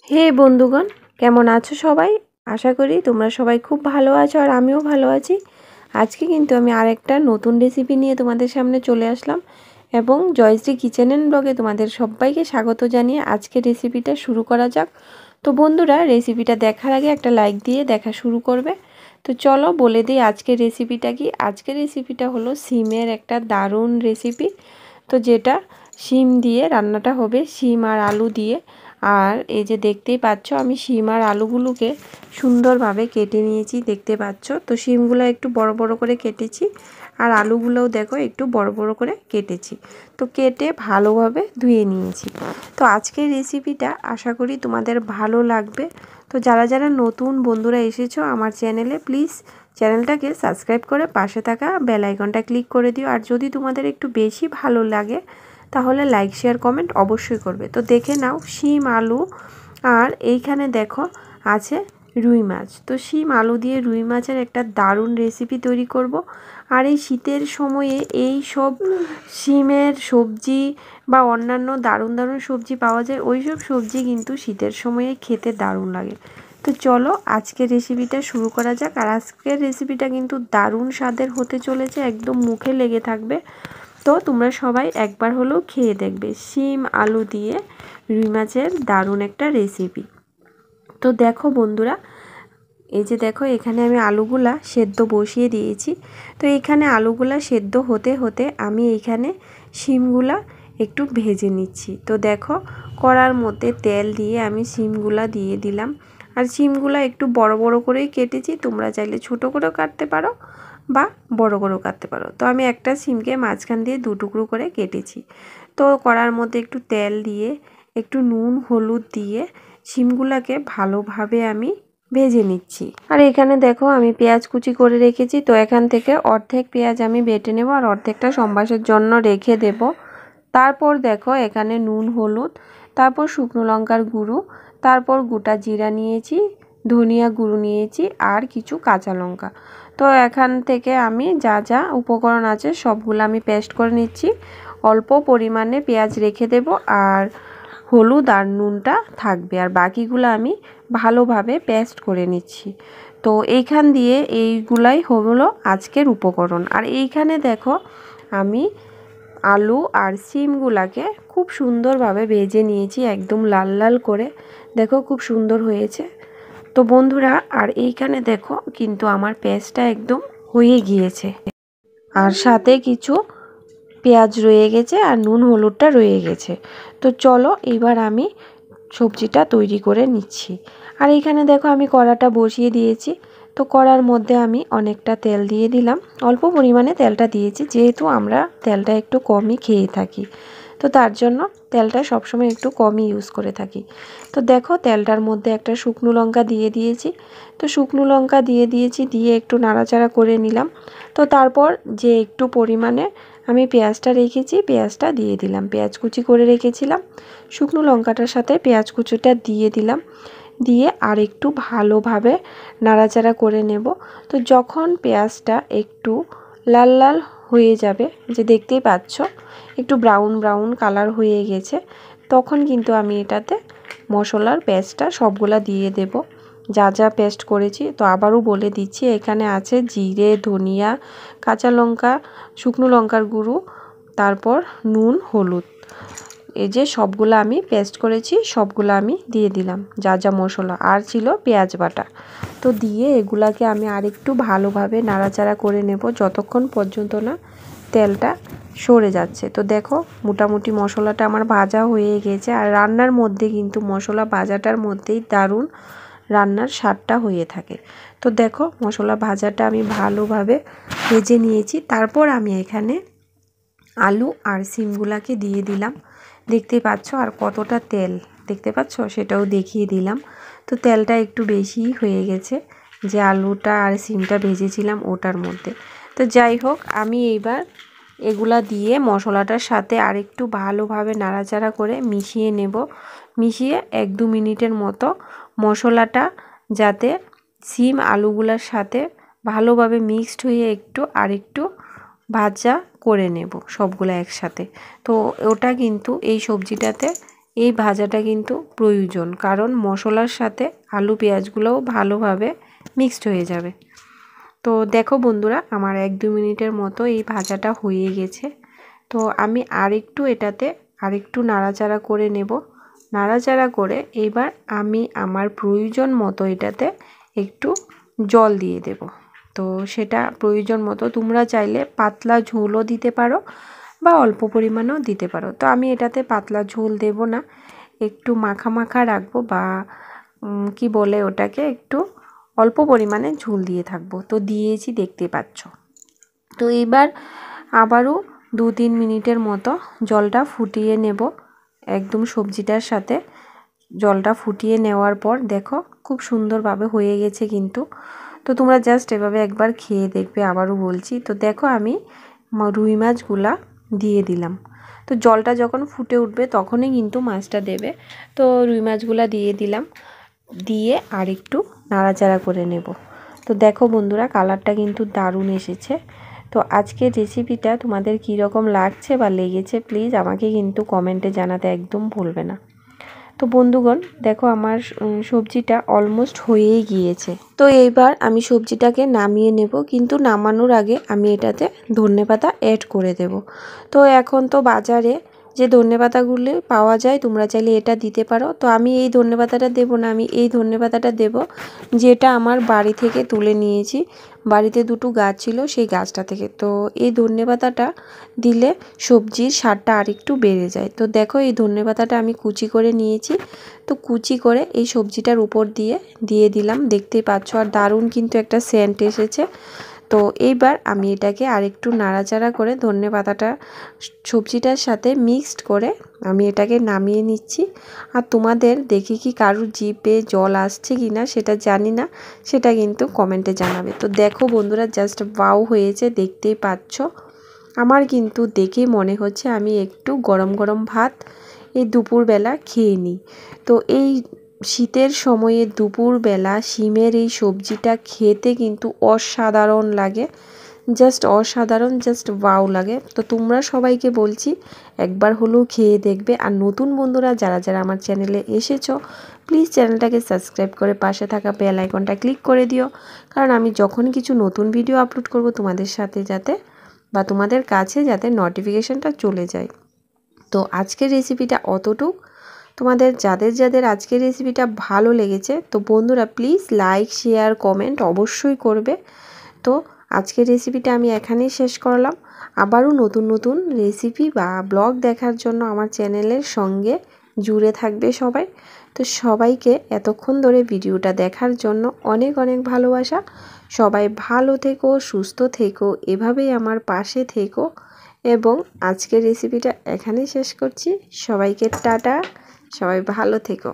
হে বন্ধুগণ, কেমন আছো সবাই? আশা করি তোমরা সবাই খুব ভালো আছো আর আমিও ভালো আছি। আজকে কিন্তু আমি আরেকটা নতুন রেসিপি নিয়ে তোমাদের সামনে চলে আসলাম এবং জয়শ্রী কিচেন অ্যান্ড ব্লগে তোমাদের সবাইকে স্বাগত জানিয়ে আজকে রেসিপিটা শুরু করা যাক। তো বন্ধুরা, রেসিপিটা দেখার আগে একটা লাইক দিয়ে দেখা শুরু করবে। তো চলো বলে দিই আজকের রেসিপিটা কি। আজকের রেসিপিটা হলো সিমের একটা দারুণ রেসিপি। তো যেটা শিম দিয়ে রান্নাটা হবে, শিম আর আলু দিয়ে। আর এই যে দেখতেই পাচ্ছ, আমি শিম আর আলুগুলোকে সুন্দরভাবে কেটে নিয়েছি, দেখতে পাচ্ছ। তো শিমগুলো একটু বড় বড় করে কেটেছি আর আলুগুলোও দেখো একটু বড় বড় করে কেটেছি। তো কেটে ভালোভাবে ধুয়ে নিয়েছি। তো আজকের রেসিপিটা আশা করি তোমাদের ভালো লাগবে। তো যারা যারা নতুন বন্ধুরা এসেছো আমার চ্যানেলে, প্লিজ চ্যানেলটাকে সাবস্ক্রাইব করে পাশে থাকা বেল আইকনটা ক্লিক করে দিও। আর যদি তোমাদের একটু বেশি ভালো লাগে তাহলে লাইক শেয়ার কমেন্ট অবশ্যই করবে। তো দেখে নাও শিম আলু, আর এইখানে দেখো আছে রুই মাছ। তো শিম আলু দিয়ে রুই মাছের একটা দারুণ রেসিপি তৈরি করব। আর এই শীতের সময়ে এই সব শিমের সবজি বা অন্যান্য দারুণ দারুণ সবজি পাওয়া যায়, ওই সব সবজি কিন্তু শীতের সময়ে খেতে দারুণ লাগে। তো চলো আজকের রেসিপিটা শুরু করা যাক। আর আজকের রেসিপিটা কিন্তু দারুণ স্বাদের হতে চলেছে, একদম মুখে লেগে থাকবে। তো তোমরা সবাই একবার হলেও খেয়ে দেখবে শিম আলু দিয়ে রুই মাছের দারুণ একটা রেসিপি। তো দেখো বন্ধুরা, এই যে দেখো এখানে আমি আলুগুলা সেদ্ধ বসিয়ে দিয়েছি। তো এখানে আলুগুলা সেদ্ধ হতে হতে আমি এইখানে শিমগুলা একটু ভেজে নিচ্ছি। তো দেখো কড়ার মধ্যে তেল দিয়ে আমি শিমগুলা দিয়ে দিলাম। আর শিমগুলা একটু বড় বড় করেই কেটেছি, তোমরা চাইলে ছোট করেও কাটতে পারো বা বড় করেও কাটতে পারো। তো আমি একটা শিমকে মাঝখান দিয়ে দু টুকরো করে কেটেছি। তো কড়ার মধ্যে একটু তেল দিয়ে একটু নুন হলুদ দিয়ে শিমগুলাকে ভালোভাবে আমি ভেজে নিচ্ছি। আর এখানে দেখো আমি পেঁয়াজ কুচি করে রেখেছি। তো এখান থেকে অর্ধেক পেঁয়াজ আমি বেটে নেব আর অর্ধেকটা সম্বাসের জন্য রেখে দেব। তারপর দেখো এখানে নুন হলুদ, তারপর শুকনো লঙ্কার গুঁড়ো, তারপর গোটা জিরা নিয়েছি, ধনিয়া গুঁড়ো নিয়েছি আর কিছু কাঁচা লঙ্কা। তো এখান থেকে আমি যা যা উপকরণ আছে সবগুলো আমি পেস্ট করে নিচ্ছি। অল্প পরিমাণে পেঁয়াজ রেখে দেব আর হলুদ আর নুনটা থাকবে, আর বাকিগুলো আমি ভালোভাবে পেস্ট করে নিচ্ছি। তো এইখান দিয়ে এইগুলাই হলো আজকের উপকরণ। আর এইখানে দেখো আমি আলু আর শিমগুলাকে খুব সুন্দরভাবে ভেজে নিয়েছি, একদম লাল লাল করে। দেখো খুব সুন্দর হয়েছে। তো বন্ধুরা, আর এইখানে দেখো কিন্তু আমার পেস্টটা একদম হয়ে গিয়েছে, আর সাথে কিছু পেঁয়াজ রয়ে গেছে আর নুন হলুদটা রয়ে গেছে। তো চলো এবার আমি সবজিটা তৈরি করে নিচ্ছি। আর এখানে দেখো আমি কড়াটা বসিয়ে দিয়েছি। তো কড়ার মধ্যে আমি অনেকটা তেল দিয়ে দিলাম, অল্প পরিমাণে তেলটা দিয়েছি যেহেতু আমরা তেলটা একটু কমই খেয়ে থাকি। তো তার জন্য তেলটা সবসময় একটু কমই ইউজ করে থাকি। তো দেখো তেলটার মধ্যে একটা শুকনো লঙ্কা দিয়ে দিয়েছি। তো শুকনো লঙ্কা দিয়ে দিয়েছি, দিয়ে একটু নাড়াচাড়া করে নিলাম। তো তারপর যে একটু পরিমাণে আমি পেঁয়াজটা রেখেছি, পেঁয়াজটা দিয়ে দিলাম। পেঁয়াজ কুচি করে রেখেছিলাম, শুকনো লঙ্কাটার সাথে পেঁয়াজ কুচিটা দিয়ে দিলাম, দিয়ে আর একটু ভালোভাবে নাড়াচাড়া করে নেব। তো যখন পেঁয়াজটা একটু লাল লাল হয়ে যাবে, যে দেখতেই পাচ্ছ একটু ব্রাউন ব্রাউন কালার হয়ে গেছে, তখন কিন্তু আমি এটাতে মশলার পেস্টটা সবগুলা দিয়ে দেব, যা যা পেস্ট করেছি। তো আবারও বলে দিচ্ছি, এখানে আছে জিরে, ধনিয়া, কাঁচা লঙ্কা, শুকনো লঙ্কার গুঁড়ো, তারপর নুন হলুদ। এই যে সবগুলো আমি পেস্ট করেছি সবগুলো আমি দিয়ে দিলাম, যা যা মশলা আর ছিল পেঁয়াজ বাটা। তো দিয়ে এগুলাকে আমি আরেকটু ভালোভাবে নাড়াচাড়া করে নেব যতক্ষণ পর্যন্ত না তেলটা সরে যাচ্ছে। তো দেখো মোটামুটি মশলাটা আমার ভাজা হয়ে গেছে। আর রান্নার মধ্যে কিন্তু মশলা ভাজাটার মধ্যেই দারুণ রান্নার স্বাদটা হয়ে থাকে। তো দেখো মশলা ভাজাটা আমি ভালোভাবে ভেজে নিয়েছি। তারপর আমি এখানে আলু আর শিমগুলাকে দিয়ে দিলাম, দেখতে পাচ্ছ। আর কতটা তেল দেখতে পাচ্ছ সেটাও দেখিয়ে দিলাম। তো তেলটা একটু বেশিই হয়ে গেছে যে আলুটা আর শিমটা ভেজেছিলাম ওটার মধ্যে। তো যাই হোক, আমি এইবার এগুলা দিয়ে মশলাটার সাথে আরেকটু ভালোভাবে নাড়াচাড়া করে মিশিয়ে নেব। মিশিয়ে 1-2 মিনিটের মতো মশলাটা যাতে শিম আলুগুলার সাথে ভালোভাবে মিক্সড হয়ে একটু আরেকটু ভাজা করে নেব সবগুলো একসাথে। তো ওটা কিন্তু এই সবজিটাতে এই ভাজাটা কিন্তু প্রয়োজন, কারণ মশলার সাথে আলু পেঁয়াজগুলোও ভালোভাবে মিক্সড হয়ে যাবে। তো দেখো বন্ধুরা, আমার 1-2 মিনিটের মতো এই ভাজাটা হয়ে গেছে। তো আমি এটাতে আরেকটু নাড়াচাড়া করে নেব। নাড়াচাড়া করে এবার আমি আমার প্রয়োজন মতো এটাতে একটু জল দিয়ে দেব। তো সেটা প্রয়োজন মতো, তোমরা চাইলে পাতলা ঝোলও দিতে পারো বা অল্প পরিমাণেও দিতে পারো। তো আমি এটাতে পাতলা ঝোল দেব না, একটু মাখা মাখা রাখবো, বা কি বলে ওটাকে, একটু অল্প পরিমাণে ঝোল দিয়ে থাকবো। তো দিয়েছি, দেখতে পাচ্ছ। তো এবার আবারও 2-3 মিনিটের মতো জলটা ফুটিয়ে নেব। একদম সবজিটার সাথে জলটা ফুটিয়ে নেওয়ার পর দেখো খুব সুন্দরভাবে হয়ে গেছে কিন্তু। তো তোমরা জাস্ট এভাবে একবার খেয়ে দেখবে, আবারও বলছি। তো দেখো আমি রুই মাছগুলা দিয়ে দিলাম। তো জলটা যখন ফুটে উঠবে তখনই কিন্তু মাছটা দেবে। তো রুই মাছগুলা দিয়ে দিলাম, দিয়ে আর একটু নাড়াচাড়া করে নেব। তো দেখো বন্ধুরা, কালারটা কিন্তু দারুণ এসেছে। তো আজকের রেসিপিটা তোমাদের কীরকম লাগছে বা লেগেছে প্লিজ আমাকে কিন্তু কমেন্টে জানাতে একদম ভুলবে না। তো বন্ধুগণ দেখো আমার সবজিটা অলমোস্ট হয়েই গিয়েছে। তো এইবার আমি সবজিটাকে নামিয়ে নেব, কিন্তু নামানোর আগে আমি এটাতে ধনেপাতা অ্যাড করে দেব। তো এখন তো বাজারে যে ধনেপাতাগুলি পাওয়া যায়, তোমরা চাইলে এটা দিতে পারো। তো আমি এই ধনেপাতাটা দেব না, আমি এই ধনেপাতাটা দেব যেটা আমার বাড়ি থেকে তুলে নিয়েছি। বাড়িতে 2টো গাছ ছিল, সেই গাছটা থেকে। তো এই ধনেপাতাটা দিলে সবজির স্বাদটা আরেকটু বেড়ে যায়। তো দেখো এই ধনেপাতাটা আমি কুচি করে নিয়েছি। তো কুচি করে এই সবজিটার উপর দিয়ে দিলাম, দেখতেই পাচ্ছ। আর দারুণ কিন্তু একটা সেন্ট এসেছে। তো এইবার আমি এটাকে আরেকটু নাড়াচাড়া করে ধনেপাতাটা সবজিটার সাথে মিক্সড করে আমি এটাকে নামিয়ে নিচ্ছি। আর তোমাদের দেখি কি কারুর জিভে জল আসছে কি না সেটা জানি না, সেটা কিন্তু কমেন্টে জানাবে। তো দেখো বন্ধুরা, জাস্ট ওয়াও হয়েছে, দেখতেই পাচ্ছ। আমার কিন্তু দেখেই মনে হচ্ছে আমি একটু গরম গরম ভাত এই দুপুরবেলা খেয়ে নিই। তো এই শীতের সময়ে দুপুরবেলা শিমের এই সবজিটা খেতে কিন্তু অসাধারণ লাগে, জাস্ট অসাধারণ, জাস্ট ওয়াও লাগে। তো তোমরা সবাইকে বলছি একবার হলেও খেয়ে দেখবে। আর নতুন বন্ধুরা যারা যারা আমার চ্যানেলে এসেছো, প্লিজ চ্যানেলটাকে সাবস্ক্রাইব করে পাশে থাকা বেল আইকনটা ক্লিক করে দিও, কারণ আমি যখন কিছু নতুন ভিডিও আপলোড করব তোমাদের সাথে বা তোমাদের কাছে যাতে নোটিফিকেশনটা চলে যায়। তো আজকের রেসিপিটা অতটুক। তোমাদের যাদের যাদের আজকের রেসিপিটা ভালো লেগেছে, তো বন্ধুরা প্লিজ লাইক শেয়ার কমেন্ট অবশ্যই করবে। তো আজকের রেসিপিটা আমি এখানেই শেষ করলাম। আবারও নতুন নতুন রেসিপি বা ব্লগ দেখার জন্য আমার চ্যানেলের সঙ্গে জুড়ে থাকবে সবাই। তো সবাইকে এতক্ষণ ধরে ভিডিওটা দেখার জন্য অনেক অনেক ভালোবাসা। সবাই ভালো থেকো, সুস্থ থেকো, এভাবেই আমার পাশে থেকো। এবং আজকের রেসিপিটা এখানেই শেষ করছি। সবাইকে টাটা, সবাই ভালো থেকো।